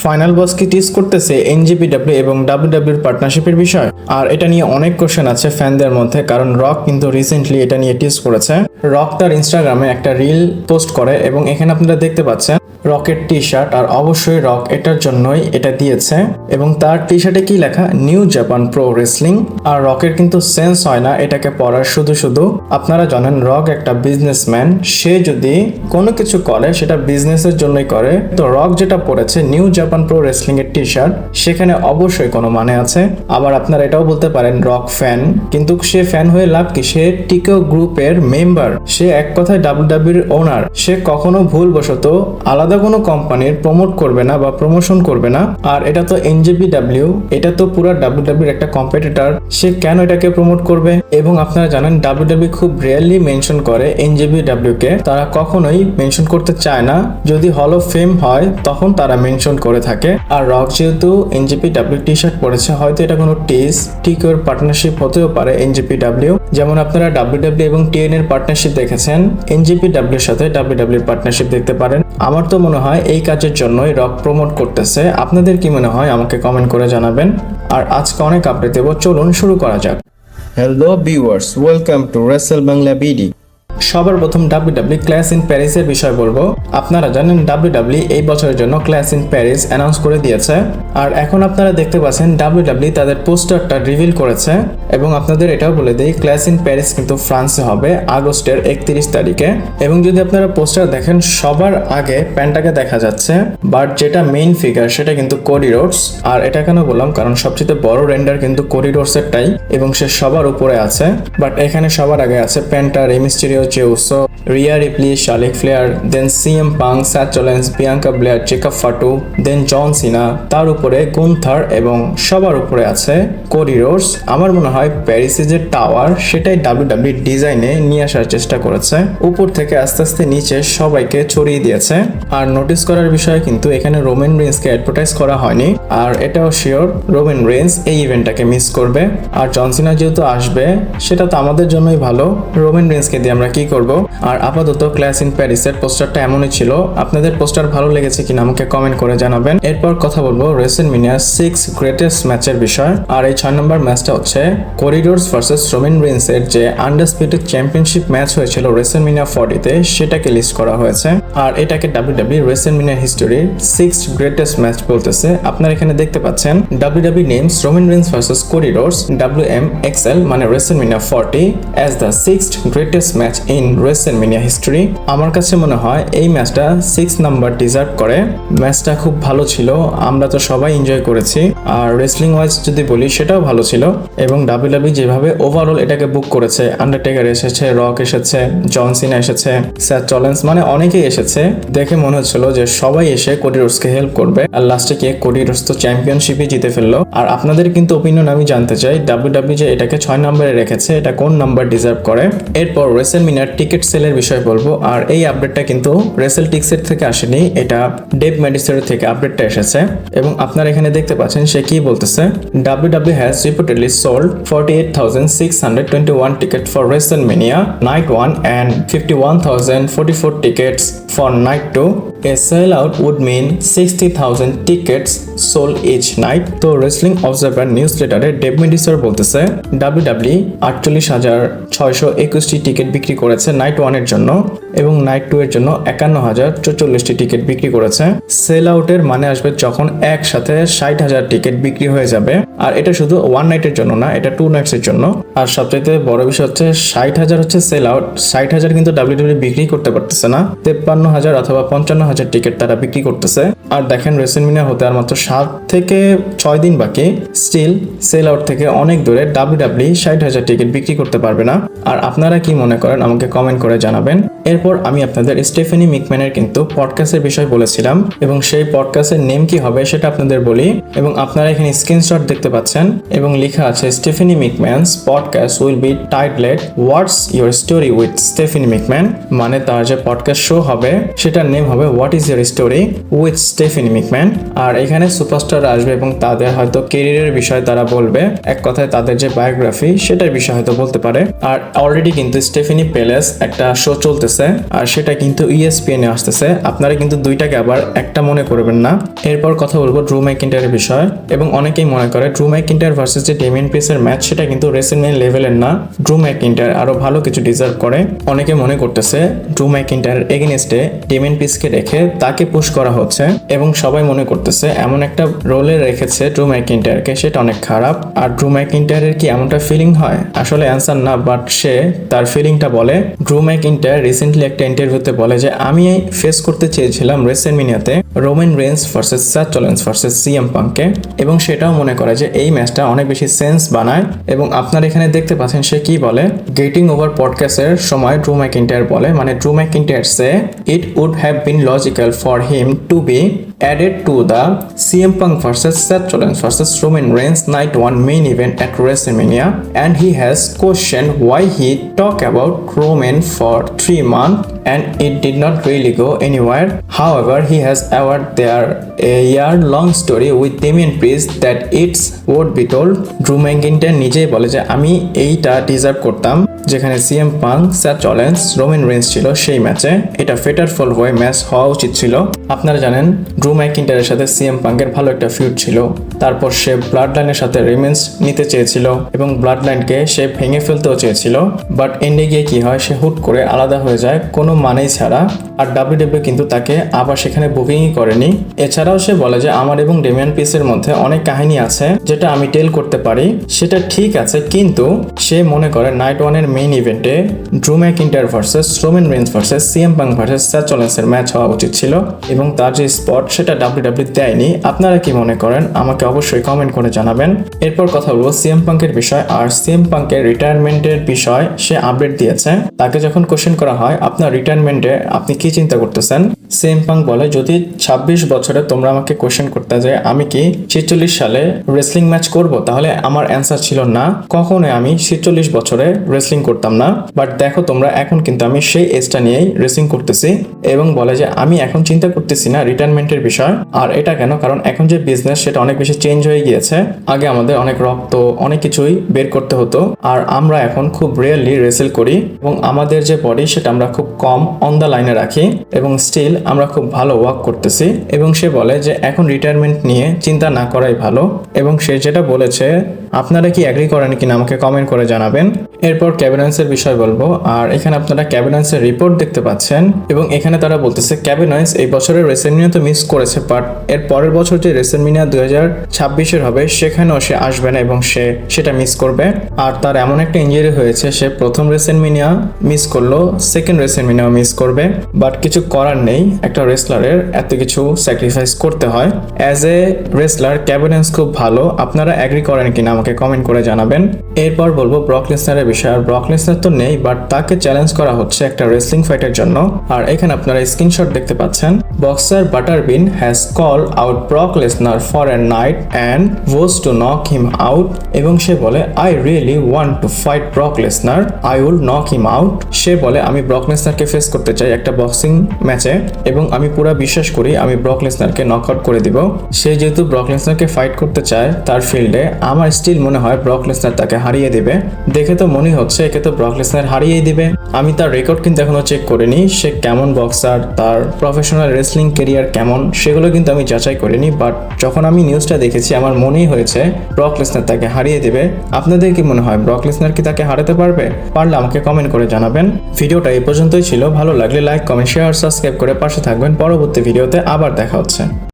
Final বসকে টিজ করতেছে এনজেপিডব্লিউ এবং ডাব্লিউডব্লিউর পার্টনারশিপের বিষয়। আর এটা নিয়ে অনেক কোশ্চেন আছে ফ্যানদের মধ্যে, কারণ রক কিন্তু রিসেন্টলি এটা নিয়ে টিজ করেছে। রক তার ইনস্টাগ্রামে একটা রিল পোস্ট করে এবং এখানে আপনারা দেখতে পাচ্ছেন রকের টি শার্ট, আর অবশ্যই রক এটার জন্যই এটা দিয়েছে এবং তার টি শার্টে কি লেখা নিউ জাপান প্রো রেসলিং। আর রকের কিন্তু সেন্স হয় না এটাকে পড়ার, শুধু আপনারা জানেন রক একটা বিজনেসম্যান, সে যদি কোনো কিছু করে সেটা বিজনেসের জন্যই করে। তো রক যেটা পড়েছে নিউ জাপান প্রো রেসলিং এর টি শার্ট, সেখানে অবশ্যই কোনো মানে আছে। আবার আপনারা এটাও বলতে পারেন রক ফ্যান, কিন্তু সে ফ্যান হয়ে লাভ কি, সে টিকো গ্রুপের মেম্বার, সে এক কথায় ডাব্লিউডব্লিউর ওনার। সে কখনো ভুলবশত আলাদা কোনো কোম্পানির প্রমোট করবে না বা প্রমোশন করবে না। আর এটা তো এনজেপিডব্লিউ, এটা তো পুরো ডাব্লিউডব্লিউর একটা কম্পিটিটর, সে কেন এটাকে প্রমোট করবে? এবং আপনারা জানেন ডাব্লিউডব্লিউ খুব রিয়েরলি মেনশন করে এনজেপিডব্লিউ কে, তারা কখনোই মেনশন করতে চায় না। যদি হল অফ ফেম হয় তখন তারা মেনশন করে থাকে। আর রক যেহেতু এনজেপিডব্লিউ টি শার্ট পরেছে, হয়তো এটা কোনো টিকোর পার্টনারশিপ হতেও পারে এনজেপিডব্লিউ। যেমন আপনারা ডাব্লিউডব্লিউ এবং টিএন এর পার্টনারশিপ দেখেছেন, এনজেপিডব্লিউর সাথে ডাব্লিউডব্লিউর পার্টনারশিপ দেখতে পারেন। আমার তো মনে হয় এই কাজের জন্যই রক প্রমোট করতেছে। আপনাদের কি মনে হয় আমাকে কমেন্ট করে জানাবেন। আর আজকে অনেক আপডেট দেবো, চলুন শুরু করা যাক। Hello viewers, welcome to Rachel Bangla BD. সবার প্রথম ডাব্লিউডব্লিউ ক্লাস ইন প্যারিসের বিষয় বলবো। আপনারা জানেন ডাব্লিউডব্লিউ এই বছরের জন্য ক্লাস ইন প্যারিস অ্যানাউন্স করে দিয়েছে। আর এখন আপনারা দেখতে পাচ্ছেন ডাব্লিউডব্লিউ তাদের পোস্টারটা রিভিল করেছে। এবং আপনাদের এটাও বলে দিই, ক্লাস ইন প্যারিস কিন্তু ফ্রান্সে হবে আগস্টের 31 তারিখে। এবং যদি আপনারা পোস্টার দেখেন, সবার আগে প্যান্টাকে দেখা যাচ্ছে, বাট যেটা মেইন ফিগার সেটা কিন্তু কোডি রোডস। আর এটা কেন বললাম, কারণ সবচেয়ে বড় রেন্ডার কিন্তু কোডি রোডসেরটাই এবং সে সবার উপরে আছে। বাট এখানে সবার আগে আছে Penta, Rey Mysterio, Jey Uso, Rhea Ripley, Charlotte Flair, then CM Punk, Seth Rollins, Bianca Belair, Jacob Fatu, then John Cena, তার উপরে গুন্থার এবং সবার উপরে আছে কোডি রোডস। আমার মনে হয় প্যারিসের যে টাওয়ার সেটাই ডাব্লিউডব্লিউ ডিজাইনে নিয়ে আসার চেষ্টা করেছে, উপর থেকে আস্তে আস্তে নিচে সবাইকে ছড়িয়ে দিয়েছে। আর নোটিস করার বিষয় কিন্তু এখানে রোমান রেন্সকে অ্যাডভার্টাইজ করা হয়নি। আর এটাও শিওর রোমান রেন্স এই ইভেন্টটাকে মিস করবে। আর জন সিনা যেহেতু আসবে, সেটা তো আমাদের জন্যই ভালো, রোমান রেন্সকে দিয়ে আমরা কি করব। আর আপাতত ক্লাস ইন প্যারিসের পোস্টারটা এমনই ছিল। আপনাদের পোস্টার ভালো লেগেছে কিনা আমাকে কমেন্ট করে জানাবেন। এরপর কথা বলবো রেসলম্যানিয়া 6 গ্রেটেস্ট ম্যাচের বিষয়। আর এই 6 নম্বর ম্যাচটা হচ্ছে কোডি রোডস ভার্সেস রোমান রেন্সের যে আন্ডারস্পিডেড চ্যাম্পিয়নশিপ ম্যাচ হয়েছিল রেসলম্যানিয়া 40-তে, সেটাকে লিস্ট করা হয়েছে। আর এটাকে ডাব্লিউডব্লিউ রেসলম্যানিয়া হিস্টোরির 6 গ্রেটেস্ট ম্যাচ বলতেছে। আপনারা এখানে দেখতে পাচ্ছেন W W names Roman Reigns versus Cody Rhodes WMXL মানে WrestleMania 40 as the 6th greatest match in WrestleMania history. আমার কাছে মনে হয় এই ম্যাচটা 6 নাম্বার ডিজার্ভ করে। ম্যাচটা খুব ভালো ছিল, আমরা তো সবাই এনজয় করেছি। আর রেসলিং ওয়াইজ যদি বলি সেটাও ভালো ছিল। এবং ডাব্লিউডব্লিউ যেভাবে ওভারঅল এটাকে বুক করেছে, আন্ডারটেকার এসেছে, রক এসেছে, জন সিনা এসেছে, স্যাথ রলিন্স, মানে অনেকেই এসেছে, দেখে মনে হচ্ছিল যে সবাই এসে কোডি রোডসকে হেল্প করবে। আর লাস্টে গিয়ে কোডি রোডস তো চ্যাম্পিয়নশিপই জিতে ফেললো। আর আপনাদের কিন্তু ওপিনিয়ন আমি জানতে চাই, ডাব্লিউডব্লিউ যে এটাকে 6 নম্বরে রেখেছে, এটা কোন নাম্বার ডিজার্ভ করে। এরপর রেসলম্যানিয়ার টিকিট সেলের বিষয় বলবো। আর এই আপডেটটা কিন্তু রেসেলটিক্সের থেকে আসেনি, এটা ডেভ ম্যাডিসের থেকে আপডেটটা এসেছে। এবং আপনারা এখানে দেখতে পাচ্ছেন সে কি বলতেছে, WW has reportedly sold 48,621 tickets for WrestleMania Night 1 and 51,044 tickets for Night 2. A sellout would mean 60,000 tickets sold each night. তো রেসলিং অবজারভার নিউজ লেটারে ডেভ মেডিসর বলতেছে ডাব্লিউডব্লিউ 48,621টি টিকিট বিক্রি করেছে নাইট 1 এর জন্য এবং নাইট 2 এর জন্য 51,044টি টিকিট বিক্রি করেছে। সেল আউটের মানে আসবে যখন একসাথে 60,000 টিকিট বিক্রি হয়ে যাবে। আর এটা শুধু 1 নাইটের জন্য না, এটা 2 নাইটস এর জন্য। আর সবচেয়ে বড় বিষয় হচ্ছে 60,000 হচ্ছে সেল আউট। 60,000 কিন্তু ডাব্লিউডব্লিউ বিক্রি করতে পারতেছে না, 53,000 অথবা 55,000 টিকিট তারা বিক্রি করতেছে। আর দেখেন রেসলম্যানিয়া হতে আর মাত্র 7 থেকে 6 দিন বাকি, স্টিল সেল আউট থেকে অনেক দূরে ডাব্লিউডব্লিউ 60,000 টিকিট বিক্রি করতে পারবে না। আর আপনারা কি মনে করেন আমাকে কমেন্ট করে জানাবেন। এরপর আমি আপনাদের স্টেফেনি মিকম্যানের কিন্তু পডকাস্টের বিষয় বলেছিলাম এবং সেই পডকাস্টের নেম কি হবে সেটা আপনাদের বলি। এবং আপনারা এখানে স্ক্রিনশট দেখতে পাচ্ছেন এবং লেখা আছে Stephanie McMahon's podcast will be titled what's your story with Stephanie McMahon. মানে তার যে পডকাস্ট শো হবে সেটার নেম হবে what is your story with Stephanie McMahon. আর এখানে সুপারস্টার আসবে এবং তাদের হয়তো কেরিয়ারের বিষয় তারা বলবে, এক কথায় তাদের যে বায়োগ্রাফি সেটার বিষয় হয়তো বলতে পারে। আর অলরেডি কিন্তু স্টেফেনি প্যালেস একটা শো চলতেছে করতেছে আর সেটা কিন্তু ESPN এ আসতেছে। আপনারা কিন্তু দুইটাকে আবার একটা মনে করবেন না। এরপর কথা বলবো ড্রু ম্যাকইন্টায়ারের বিষয়। এবং অনেকেই মনে করে ড্রু ম্যাকইন্টায়ার ভার্সেস যে ডেমিয়ান প্রিসের ম্যাচ সেটা কিন্তু রেসলম্যানিয়া লেভেলের না, ড্রু ম্যাকইন্টায়ার আরো ভালো কিছু ডিজার্ভ করে। অনেকে মনে করতেছে ড্রু ম্যাকইন্টায়ার এগেইনস্টে ডেমিয়ান প্রিসকে রেখে তাকে পুশ করা হচ্ছে এবং সবাই মনে করতেছে এমন একটা রোলে রেখেছে ড্রু ম্যাকইন্টায়ারকে, সেটা অনেক খারাপ। আর ড্রু ম্যাকইন্টায়ারের কি এমনটা ফিলিং হয়? আসলে অ্যান্সার না, বাট সে তার ফিলিংটা বলে। ড্রু ম্যাকইন্টায়ার রিসেন্টলি একটা ইন্টারভিউতে বলে যে আমি ফেস করতে চেয়েছিলাম রেসলম্যানিয়াতে Roman Reigns versus Seth Rollins versus CM পাঙ্ককে, এবং সেটাও মনে করে যে এই ম্যাচটা অনেক বেশি সেন্স বানায়। এবং আপনারা এখানে দেখতে পাচ্ছেন সে কি বলে। গেটিং ওভার পডকাস্টের সময় ড্রু ম্যাকইন্টায়ার বলে, মানে ড্রু ম্যাকইন্টায়ার সে it would have been logical for him to be added to the CM Punk versus Seth Rollins versus Roman Reigns Night 1 main event at WrestleMania, and he has questioned why he talked about Roman for 3 months and it did not really go anywhere. However, he has aired there a year-long story with Damian Priest that it's would be told. Drew McIntyre নিজেই বলে যে আমি এইটা deserve করতাম যেখানে CM Punk, Seth Rollins, Roman Reigns ছিল সেই ম্যাচে। এটা ফেটার ফল হয়ে ম্যাচ হওয়া উচিত ছিল। আপনারা জানেন ড্রু ম্যাকইন্টায়ারের সাথে CM পাঙ্কের ভালো একটা ফিউড ছিল। তারপর সে ব্লাড লাইনের সাথে রিমেন্স নিতে চেয়েছিল এবং ব্লাড লাইনকে সে ভেঙে ফেলতেও চেয়েছিল, বাট এন্ডে গিয়ে কি হয়, সে হুট করে আলাদা হয়ে যায় কোনো মানেই ছাড়া। আর WWE কিন্তু তাকে আবার সেখানে বুকিংই করেনি। এছাড়াও সে বলে যে আমার এবং ডেমিয়ান প্রিসের মধ্যে অনেক কাহিনী আছে যেটা আমি টেল করতে পারি, সেটা ঠিক আছে, কিন্তু সে মনে করে নাইট ওয়ানের মেইন ইভেন্টে Drew McIntyre versus Roman Reigns versus CM Punk versus Seth রলিন্সের ম্যাচ হওয়া উচিত ছিল এবং তার যে স্পট সেটা WWE দেয়নি। আপনারা কি মনে করেন আমাকে অবশ্যই কমেন্ট করে জানাবেন। এরপর কথা বলবো CM পাঙ্কের বিষয়। আর CM পাঙ্কের রিটায়ারমেন্টের বিষয় সে আপডেট দিয়েছে। তাকে যখন কোশ্চেন করা হয় আপনার রিটায়ারমেন্টে আপনি কি চিন্তা করতেছেন, CM পাঙ্ক বলে যদি 26 বছরে তোমরা আমাকে কোশ্চেন করতে যে আমি কি 46 সালে রেসলিং ম্যাচ করব, তাহলে আমার অ্যান্সার ছিল না, কখনোই আমি 46 বছরে রেসলিং করতাম না। বাট দেখো তোমরা এখন কিন্তু আমি সেই এজটা নিয়েই রেসলিং করতেছি। এবং বলে যে আমি এখন চিন্তা করতেছি না রিটায়ারমেন্টের বিষয়। আর এটা কেন, কারণ এখন যে বিজনেস সেটা অনেক বেশি চেঞ্জ হয়ে গিয়েছে। আগে আমাদের অনেক রক্ত অনেক কিছুই বের করতে হতো, আর আমরা এখন খুব রিয়েলি রেসেল করি এবং আমাদের যে বডি সেটা আমরা খুব কম অন দ্য লাইনে রাখি এবং স্টিল আমরা খুব ভালো ওয়ার্ক করতেছি। এবং সে বলে যে এখন রিটায়ারমেন্ট নিয়ে চিন্তা না করাই ভালো। এবং সে যেটা বলেছে আপনারা কি এগ্রি করেন কিনা আমাকে কমেন্ট করে জানাবেন। এরপর ক্যাবিনেন্সের বিষয় বলবো। আর এখানে আপনারা ক্যাবিনেন্সের রিপোর্ট দেখতে পাচ্ছেন এবং এখানে তারা বলতেছে ক্যাবিনেন্স এই বছরের রেসলম্যানিয়া তো মিস করেছে, বাট এর পরের বছর যে রেসলম্যানিয়া 2026 হবে সেখানেও সে আসবে না এবং সে সেটা মিস করবে। আর তার এমন একটা ইনজুরি হয়েছে সে প্রথম রেসলম্যানিয়া মিস করলো, সেকেন্ড রেসলম্যানিয়াও মিস করবে। বাট কিছু করার নেই, একটা রেসলারের এত কিছু স্যাক্রিফাইস করতে হয়। অ্যাজ এ রেসলার ক্যাবিনেন্স খুব ভালো। আপনারা এগ্রি করেন কিনা আমাকে কমেন্ট করে জানাবেন। এরপর বলবো ব্রক লেসনারের বিষয়। আর ব্রক লেসনার তো নেই, বাট তাকে চ্যালেঞ্জ করা হচ্ছে একটা রেসলিং ফাইটের জন্য। আর এখানে আপনারা স্ক্রিনশট দেখতে পাচ্ছেন। Boxer Butterbean has call out Brock Lesnar for a night and was to knock him out. এবং সে বলে I really want to fight Brock Lesnar, I will knock him out. সে বলে আমি ব্রক লেসনারকে ফেস করতে চাই একটা বক্সিং ম্যাচে এবং আমি পুরো বিশ্বাস করি আমি ব্রক লেসনারকে নক আউট করে দিব। সে যেহেতু ব্রক লেসনারকে ফাইট করতে চায় তার ফিল্ডে, আমার স্টিল মনে হয় ব্রক লেসনার তাকে হারিয়ে দিবে। দেখে তো মনে হচ্ছে একে তো ব্রক লেসনার হারিয়েই দিবে। আমি তার রেকর্ড কিন্তু এখনো চেক করিনি, সে কেমন বক্সার, তার প্রফেশনাল রেসলিং ক্যারিয়ার কেমন সেগুলো কিন্তু আমি যাচাই করিনি। বাট যখন আমি নিউজটা দেখেছি আমার মনেই হয়েছে ব্রক লেসনার তাকে হারিয়ে দিবে। আপনাদের কি মনে হয় ব্রক লেসনার কি তাকে হারাতে পারবে? পারলে আমাকে কমেন্ট করে জানাবেন। ভিডিওটা এই পর্যন্তই ছিল। ভালো লাগলে লাইক, কমেন্ট, শেয়ার, সাবস্ক্রাইব করে পাশে থাকবেন। পরবর্তী ভিডিওতে আবার দেখা হচ্ছে।